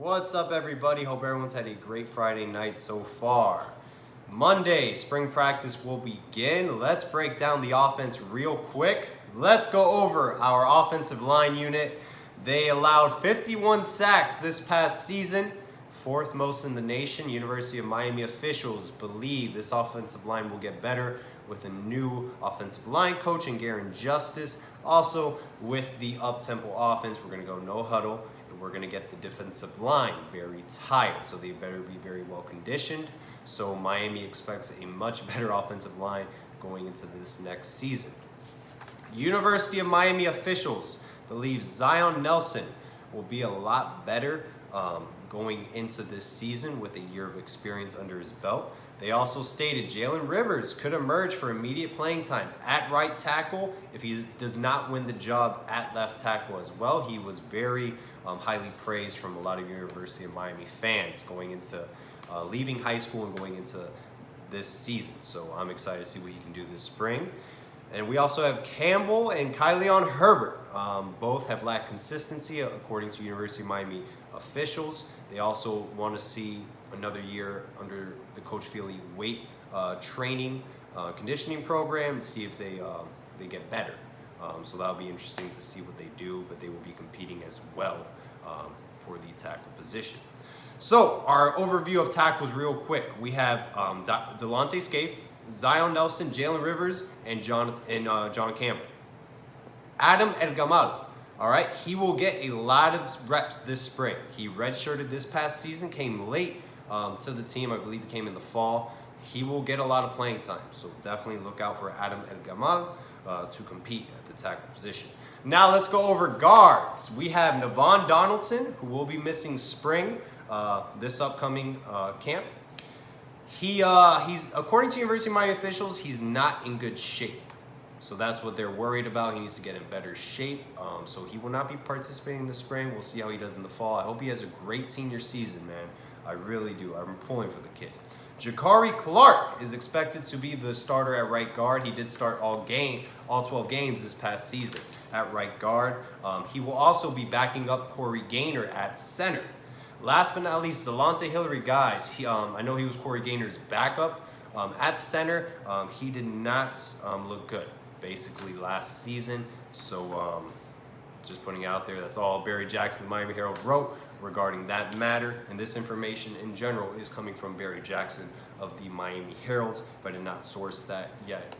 What's up, everybody? Hope everyone's had a great Friday night so far. Monday, spring practice will begin. Let's break down the offense real quick. Let's go over our offensive line unit. They allowed 51 sacks this past season, fourth most in the nation. University of Miami officials believe this offensive line will get better with a new offensive line coach in Garen Justice. Also, with the up-tempo offense, we're going to go no huddle. We're going to get the defensive line very tired, so they better be very well conditioned. So Miami expects a much better offensive line going into this next season. University of Miami officials believe Zion Nelson will be a lot better going into this season with a year of experience under his belt. They also stated Jalen Rivers could emerge for immediate playing time at right tackle if he does not win the job at left tackle as well. He was very highly praised from a lot of University of Miami fans going into leaving high school and going into this season. So I'm excited to see what he can do this spring. And we also have Campbell and Kyleon Herbert. Both have lacked consistency according to University of Miami officials. They also want to see another year under the Coach Feely weight training conditioning program to see if they get better. So that'll be interesting to see what they do, but they will be competing as well for the tackle position. So our overview of tackles real quick. We have Delonte Scaife, Zion Nelson, Jalen Rivers, and John Campbell. Adam Ergamal, all right, he will get a lot of reps this spring. He redshirted this past season, came late to the team. I believe he came in the fall. He will get a lot of playing time, so definitely look out for Adam Ergamal to compete at the tackle position. Now let's go over guards. We have Navon Donaldson, who will be missing spring this upcoming camp. He's according to University of Miami officials, he's not in good shape. So that's what they're worried about. He needs to get in better shape. So he will not be participating this spring. We'll see how he does in the fall. I hope he has a great senior season, man. I really do. I'm pulling for the kid. Jakari Clark is expected to be the starter at right guard. He did start all 12 games this past season at right guard. He will also be backing up Corey Gaynor at center. Last but not least, Zelante Hillary, guys. I know he was Corey Gaynor's backup at center. He did not look good, basically, last season. So just putting out there, that's all Barry Jackson, the Miami Herald, wrote regarding that matter. And this information in general is coming from Barry Jackson of the Miami Herald, but I did not source that yet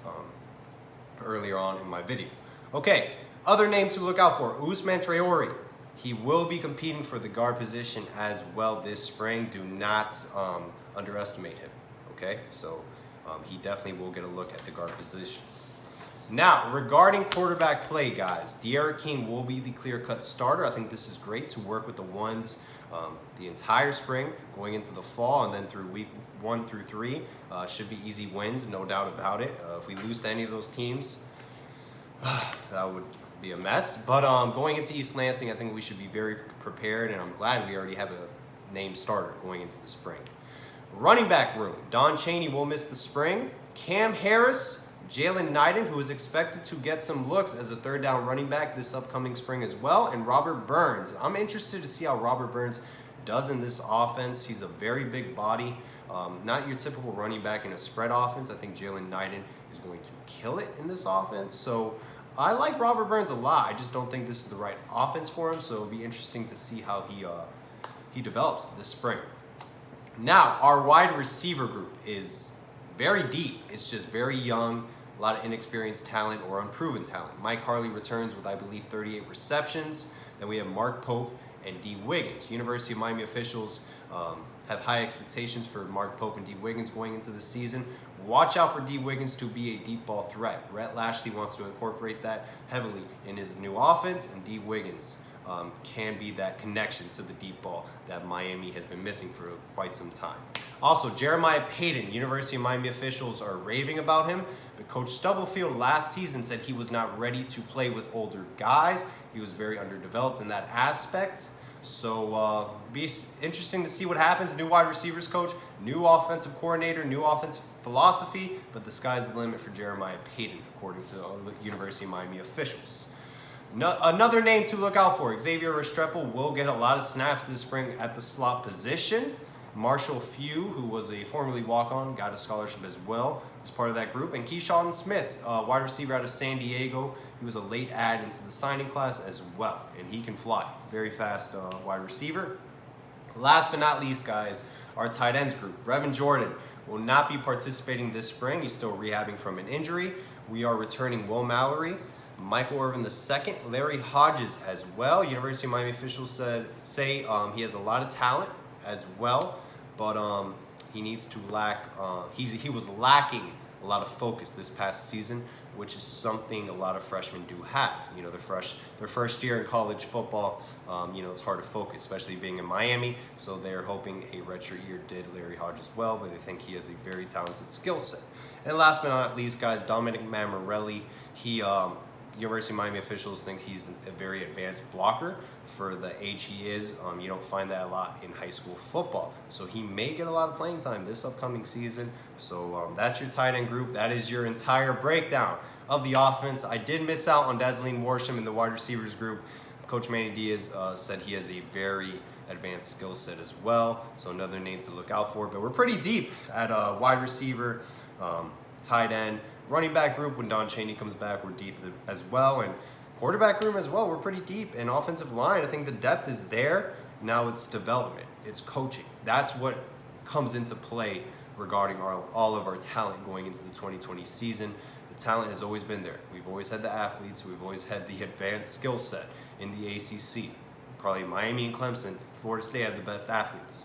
earlier on in my video. Okay, other name to look out for, Ousmane Traore. He will be competing for the guard position as well this spring. Do not underestimate him, okay? So he definitely will get a look at the guard position. Now, regarding quarterback play, guys, De'Ara King will be the clear-cut starter. I think this is great to work with the ones the entire spring, going into the fall, and then through week 1 through 3. Should be easy wins, no doubt about it. If we lose to any of those teams, that would be a mess. But going into East Lansing, I think we should be very prepared, and I'm glad we already have a named starter going into the spring. Running back room, Don Chaney will miss the spring. Cam Harris, Jalen Knighton, who is expected to get some looks as a third down running back this upcoming spring as well, and Robert Burns. I'm interested to see how Robert Burns does in this offense. He's a very big body, not your typical running back in a spread offense. I think Jalen Knighton is going to kill it in this offense. So I like Robert Burns a lot. I just don't think this is the right offense for him, so it'll be interesting to see how he develops this spring. Now, our wide receiver group is very deep. It's just very young, a lot of inexperienced talent or unproven talent. Mike Harley returns with, I believe, 38 receptions. Then we have Mark Pope and D. Wiggins. University of Miami officials have high expectations for Mark Pope and D. Wiggins going into the season. Watch out for D. Wiggins to be a deep ball threat. Rhett Lashley wants to incorporate that heavily in his new offense, and D. Wiggins can be that connection to the deep ball that Miami has been missing for quite some time. Also, Jeremiah Payton, University of Miami officials are raving about him, but Coach Stubblefield last season said he was not ready to play with older guys. He was very underdeveloped in that aspect. So be interesting to see what happens. New wide receivers coach, new offensive coordinator, new offensive philosophy, but the sky's the limit for Jeremiah Payton, according to University of Miami officials. Another name to look out for, Xavier Restrepo will get a lot of snaps this spring at the slot position. Marshall Few, who was a formerly walk-on, got a scholarship as well as part of that group. And Keyshawn Smith, wide receiver out of San Diego, he was a late add into the signing class as well. And he can fly. Very fast wide receiver. Last but not least, guys, our tight ends group. Brevin Jordan will not be participating this spring. He's still rehabbing from an injury. We are returning Will Mallory, Michael Irvin II, Larry Hodges as well. University of Miami officials say he has a lot of talent as well, but he needs to he was lacking a lot of focus this past season, which is something a lot of freshmen do have. You know, their first year in college football, you know, it's hard to focus, especially being in Miami. So they're hoping a redshirt year did Larry Hodges well, but they think he has a very talented skill set. And last but not least, guys, Dominic Mammarelli. University of Miami officials think he's a very advanced blocker for the age he is. You don't find that a lot in high school football. So he may get a lot of playing time this upcoming season. So that's your tight end group. That is your entire breakdown of the offense. I did miss out on Dazzleen Worsham in the wide receivers group. Coach Manny Diaz said he has a very advanced skill set as well. So another name to look out for. But we're pretty deep at wide receiver, tight end, running back group. When Don Chaney comes back, we're deep as well. And quarterback room as well, we're pretty deep. And offensive line, I think the depth is there. Now it's development. It's coaching. That's what comes into play regarding all of our talent going into the 2020 season. The talent has always been there. We've always had the athletes. We've always had the advanced skill set in the ACC. Probably Miami and Clemson, Florida State have the best athletes.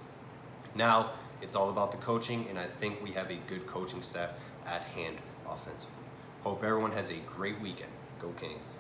Now it's all about the coaching, and I think we have a good coaching staff at hand offensively. Hope everyone has a great weekend. Go Kings.